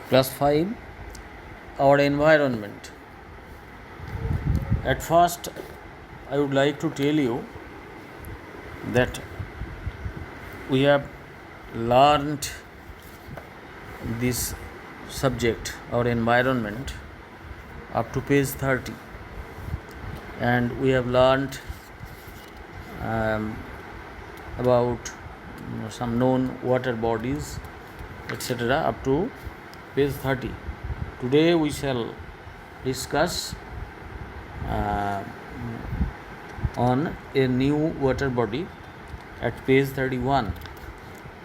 Class 5, our environment. At first, I would like to tell you that we have learned this subject, our environment, up to page 30, and we have learned about some known water bodies, etc., up to page 30. Today we shall discuss on a new water body at page 31,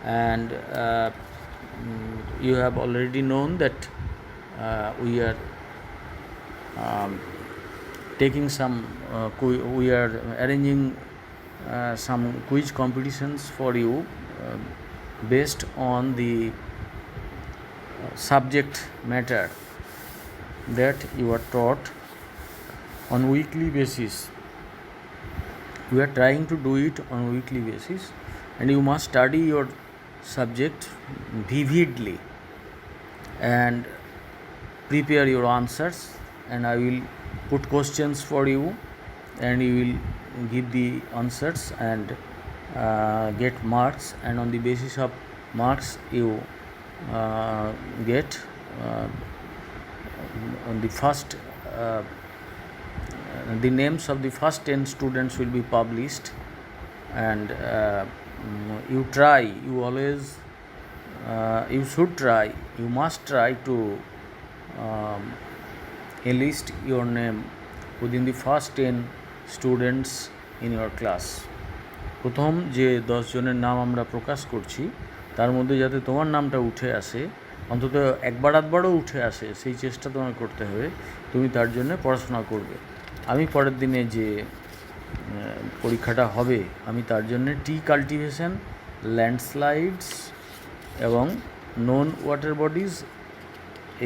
and you have already known that we are taking some we are arranging some quiz competitions for you based on the subject matter that you are taught on weekly basis. We are trying to do it on weekly basis, and you must study your subject vividly and prepare your answers, and I will put questions for you, and you will give the answers and get marks, and on the basis of marks you get on the first the names of the first 10 students will be published, and you must try to enlist your name within the first 10 students in your class. প্রথম যে 10 জনের নাম আমরা প্রকাশ করছি তার মধ্যে যাতে তোমার নামটা উঠে আসে, অন্তত একবার আধবারও উঠে আসে, সেই চেষ্টা তোমার করতে হবে। তুমি তার জন্য পড়াশোনা করবে। আমি পরের দিনে যে পরীক্ষাটা হবে আমি তার জন্য টি কাল্টিভেশন, ল্যান্ডস্লাইডস এবং নন ওয়াটার বডিজ,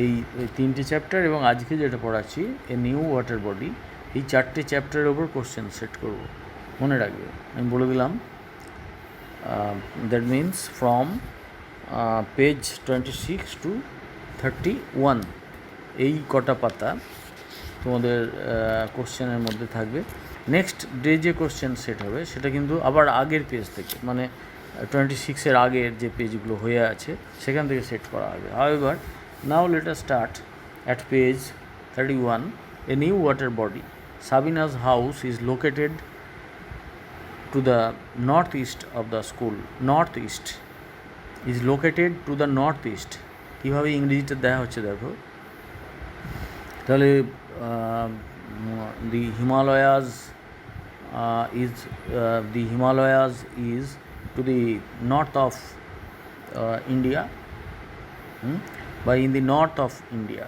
এই 3টে চ্যাপ্টার, এবং আজকে যেটা পড়াচ্ছি এ নিউ ওয়াটার বডি, এই 4টে চ্যাপ্টারের ওপর কোশ্চেন সেট করব। মনে রাখবে, আমি বলে দিলাম। That means from page 26 to 31 এই কটা পাতা তোমাদের কোশ্চেনের মধ্যে থাকবে। নেক্সট ডে যে কোশ্চেন সেট হবে সেটা কিন্তু আবার আগের পেজ থেকে, মানে 26-এর আগের যে পেজগুলো হয়ে আছে সেখান থেকে সেট করা হবে। However, now let us start at page 31. A new water body. Sabina's house is located to the northeast of the school. Northeast is located to the northeast. কীভাবে ইংরেজিটা দেওয়া হচ্ছে দেখো তাহলে। The Himalayas is to the north of India, by in the north of India.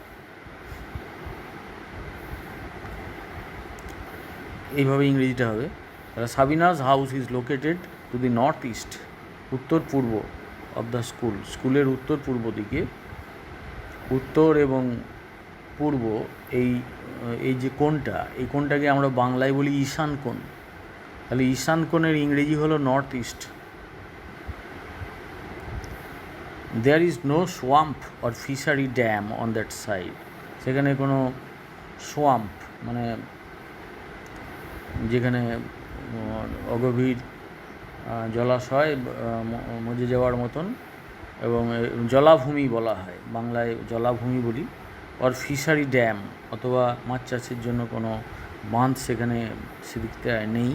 এইভাবে ইংরেজিটা হবে। তাহলে Sabinus house is located to the north east, উত্তর পূর্ব অফ দ্য স্কুল, স্কুলের উত্তর পূর্ব দিকে। উত্তর এবং পূর্ব এই যে কোণটা, এই কোণটাকে আমরা বাংলায় বলি ঈশান কোণ। তাহলে ঈশান কোণের ইংরেজি হলো north east. There is no swamp or fishery dam on that side. সেখানে কোনো সোয়াম্প মানে যেখানে অগভীর জলাশয় মজে যাওয়ার মতন, এবং জলাভূমি বলা হয়, বাংলায় জলাভূমি বলি, আর ফিশারি ড্যাম অথবা মাছ চাষের জন্য কোনো বাঁধ সেখানে সেদিকটা নেই।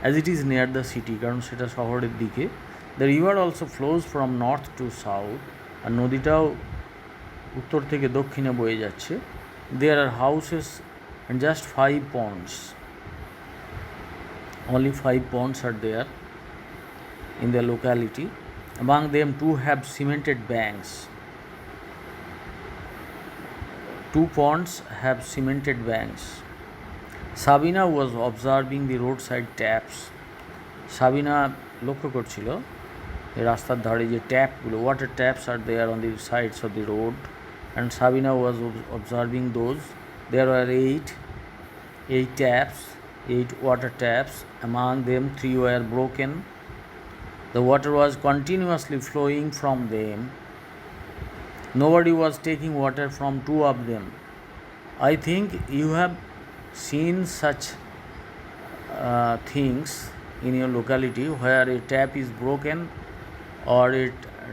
As it is near the city, কারণ সেটা শহরের দিকে। The river also flows from north to south, আর নদীটাও উত্তর থেকে দক্ষিণে বয়ে যাচ্ছে। There are houses and just 5 ponds. Only 5 ponds are there in the locality. Among them 2 have cemented banks. 2 ponds have cemented banks. Sabina was observing the roadside taps. Sabina লক্ষ্য করছিল রাস্তার ধারে যে ট্যাপগুলো, water taps are there on the sides of the road, and Sabina was observing those. There are 8 taps, 8 water taps. Among them 3 were broken. The water was continuously flowing from them. nobody was taking water from two of them. I think you have seen such things in your locality where a tap is broken or a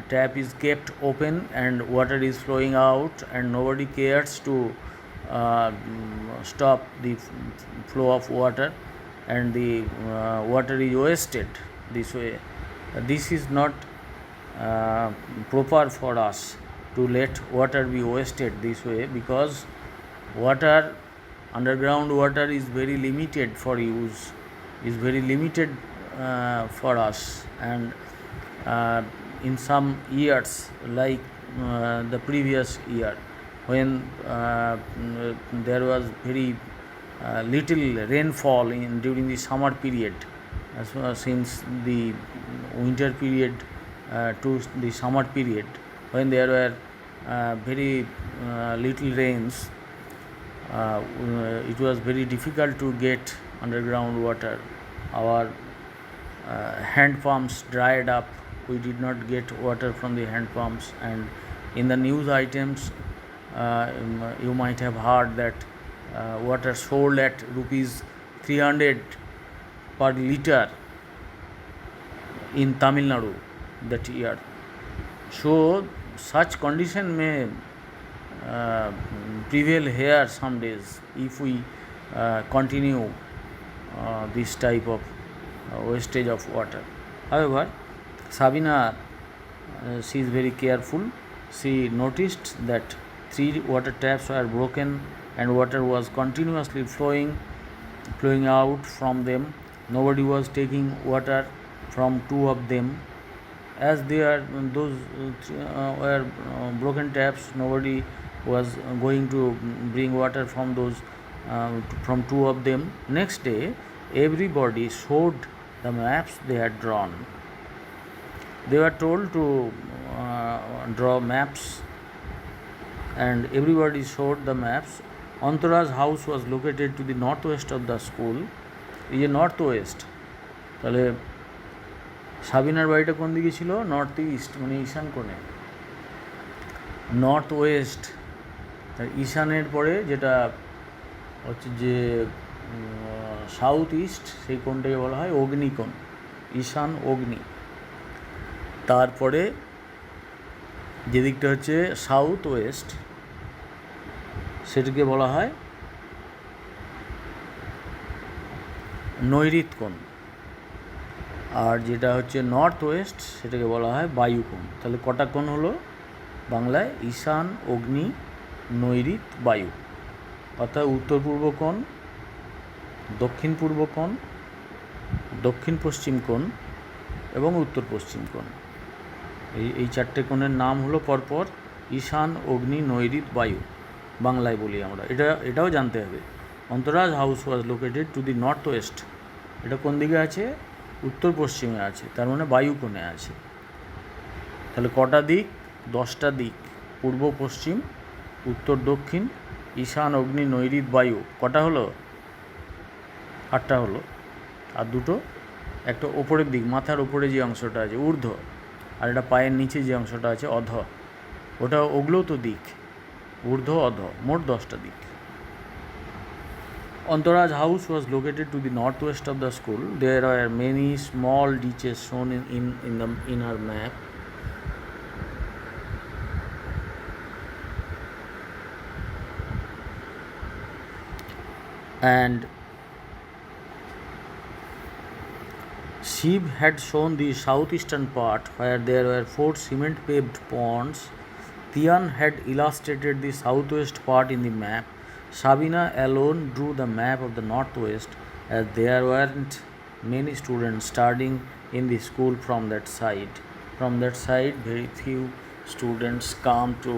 tap is kept open and water is flowing out and nobody cares to stop the flow of water and the water is wasted this way. This is not proper for us to let water be wasted this way, because water, underground water is very limited for use, is very limited for us. And in some years, like the previous year, when there was very little rainfall during the summer period, since the winter period to the summer period, when there were very little rains, it was very difficult to get underground water. Our hand pumps dried up. We did not get water from the hand pumps, and in the news items you might have heard that water sold at rupees 300 per liter in Tamil Nadu that year. So such condition may prevail here some days if we continue this type of wastage of water. However, Sabina, she is very careful. She noticed that 3 water taps were broken and water was continuously flowing out from them. Nobody was taking water from 2 of them. As they are, those were broken taps, nobody was going to bring water from those from 2 of them. Next day, everybody showed the maps they had drawn. They were told to draw maps, and everybody showed the maps. Antaraj house was located to the northwest of the school. এই যে north West, তাহলে সাবিনার বাড়িটা কোন দিকে ছিল? North east, মানে ঈশান কোণে। North West, ঈশানের পরে যেটা হচ্ছে যে সাউথ ইস্ট, সেই কোণটাকে বলা হয় অগ্নিকোণ, ঈশান অগ্নি। তারপরে যেদিকটা হচ্ছে সাউথ ওয়েস্ট, সেটাকে বলা হয় নৈঋত কোণ। আর যেটা হচ্ছে নর্থ ওয়েস্ট, সেটাকে বলা হয় বায়ুকোণ। তাহলে কটা কোণ হলো বাংলায়? ঈশান, অগ্নি, নৈঋত, বায়ু। অর্থাৎ উত্তর পূর্ব কোণ, দক্ষিণ পূর্ব কোণ, দক্ষিণ পশ্চিম কোণ এবং উত্তর পশ্চিম কোণ। এই 4টে কোণের নাম হলো পরপর ঈশান, অগ্নি, নৈঋত, বায়ু। বাংলায় বলি আমরা। এটাও জানতে হবে। Antara's house was located to the north west, এটা কোন দিকে আছে? উত্তর পশ্চিমে আছে, তার মানে বায়ু কোণে আছে। তাহলে কটা দিক? 10টা দিক। পূর্ব, পশ্চিম, উত্তর, দক্ষিণ, ঈশান, অগ্নি, নৈঋত, বায়ু। কটা হলো? 8টা হলো। আর দুটো, একটা ওপরের দিক, মাথার ওপরে যে অংশটা আছে ঊর্ধ্ব, আর এটা পায়ের নিচে যে অংশটা আছে অধ, ওগুলোও তো দিক, ঊর্ধ্ব, অধ, মোট 10টা দিক। Antaraj house was located to the northwest of the school. There are many small ditches shown in our map. And Shiv had shown the southeastern part where there were 4 cement paved ponds. Tian had illustrated the southwest part in the map. Sabina alone drew the map of the northwest, as there weren't many students studying in the school from that side. From that side, very few students come to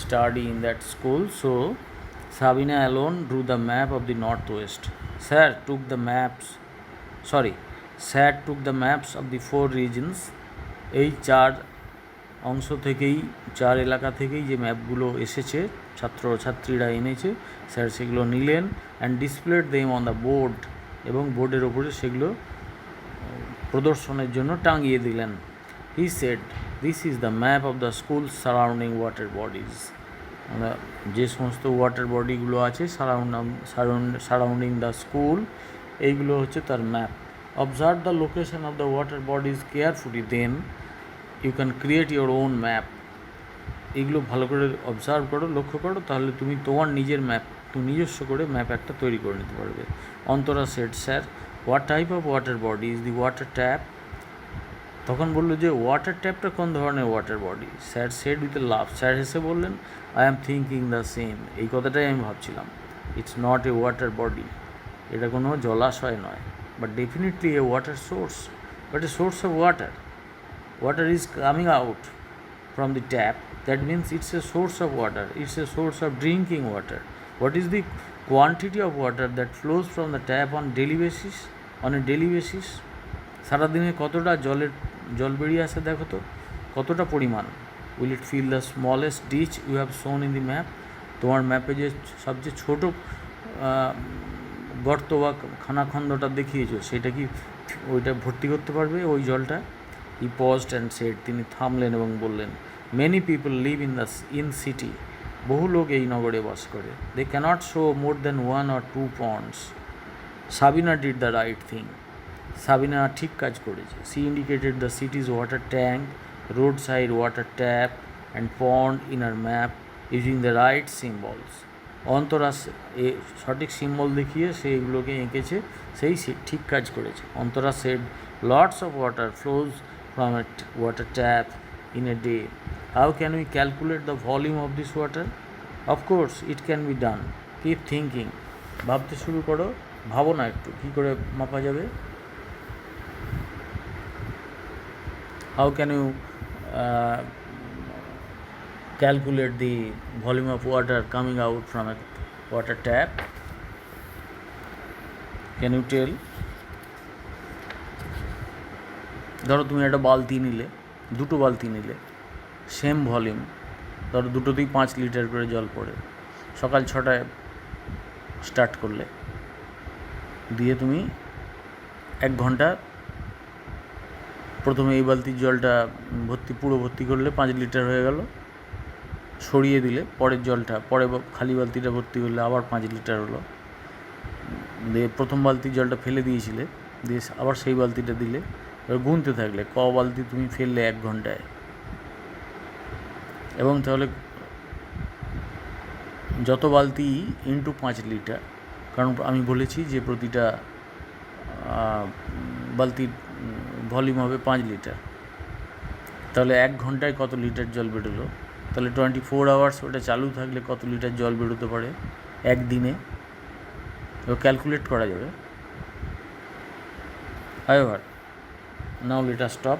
study in that school. So, Sabina alone drew the map of the northwest. Sir took the maps of the 4 regions. এই 4 অংশ থেকেই, 4 এলাকা থেকেই যে ম্যাপগুলো এসেছে, ছাত্রছাত্রীরা এনেছে, sir সেগুলো নিলেন and displayed them on the board, এবং বোর্ডের ওপরে সেগুলো প্রদর্শনের জন্য টাঙিয়ে দিলেন। He said, this is the map of the school surrounding water bodies. যে সমস্ত ওয়াটার বডিগুলো আছে সারাউন্ডিং দ্য স্কুল, এইগুলো হচ্ছে তার map. Observe the location of the water bodies carefully, then you can create your own map. এইগুলো ভালো করে observe করো, লক্ষ্য করো, তাহলে তুমি তোমার নিজের ম্যাপ, তুমি নিজস্ব করে ম্যাপ একটা তৈরি করে নিতে পারবে। Antara said, sir what type of water body is the water tap? তখন বললো যে ওয়াটার ট্যাপটা কোন ধরনের water body? Sir said with a love, sir হেসে বললেন, I am thinking the same, এই কথাটাই আমি ভাবছিলাম। It's not a water body, এটা কোনো জলাশয় নয়, but definitely a water source, but a source of water. Water is coming out from the tap, that means it's a source of water, it's a source of drinking water. What is the quantity of water that flows from the tap on a daily basis? সারাদিনে কতটা জল বেরিয়ে আসে দেখো তো, কতটা পরিমাণ। Will it fill the smallest ditch you have shown in the map? তোমার ম্যাপে যে সবচেয়ে ছোট গর্ত বা খানাখন্দটা দেখিয়েছো, সেটা কি ওইটা ভর্তি করতে পারবে ওই জলটা? হি পজড অ্যান্ড সেড, তিনি থামলেন এবং বললেন, many people live in city, বহু লোক এই নগরে বাস করে। They can't show more than 1 or 2 ponds. Sabina did the right thing, Sabina ঠিক কাজ করেছে। She indicated the city's water tank, road side water tap and pond in her map using the right symbols. Antara সঠিক সিম্বল দেখিয়ে সেইগুলোকে এঁকেছে, সেই ঠিক কাজ করেছে। Antara said, lots of water flows from a water tap in a day. How can we calculate the volume of this water? Of course it can be done. Keep thinking. ভাবতে শুরু করো, ভাবো না একটু কী করে মাপা যাবে। How can you calculate the volume of water coming out from a water tap? Can you tell? ধরো তুমি একটা বালতি নিলে, দুটো বালতি নিলে, সেম ভলিউম, ধরো দুটোতেই 5 লিটার করে জল পড়ে। সকাল 6টায় স্টার্ট করলে, দিয়ে তুমি 1 ঘন্টা প্রথমে এই বালতির জলটা পুরো ভর্তি করলে 5 লিটার হয়ে গেল, সরিয়ে দিলে পরের জলটা, পরে খালি বালতিটা ভর্তি করলে আবার 5 লিটার হলো, দিয়ে প্রথম বালতির জলটা ফেলে দিয়েছিলে, দিয়ে আবার সেই বালতিটা দিলে, এবার গুনতে থাকলে ক বালতি তুমি ফেললে 1 ঘন্টায়। এবং তাহলে যত বালতি ইন্টু 5 লিটার, কারণ আমি বলেছি যে প্রতিটা বালতির ভলিউম হবে 5 লিটার, তাহলে 1 ঘন্টায় কত লিটার জল বেরোলো, তাহলে 24 আওয়ার্স ওটা চালু থাকলে কত লিটার জল বেরোতে পারে একদিনে, এবার ক্যালকুলেট করা যাবে। However, now let us stop.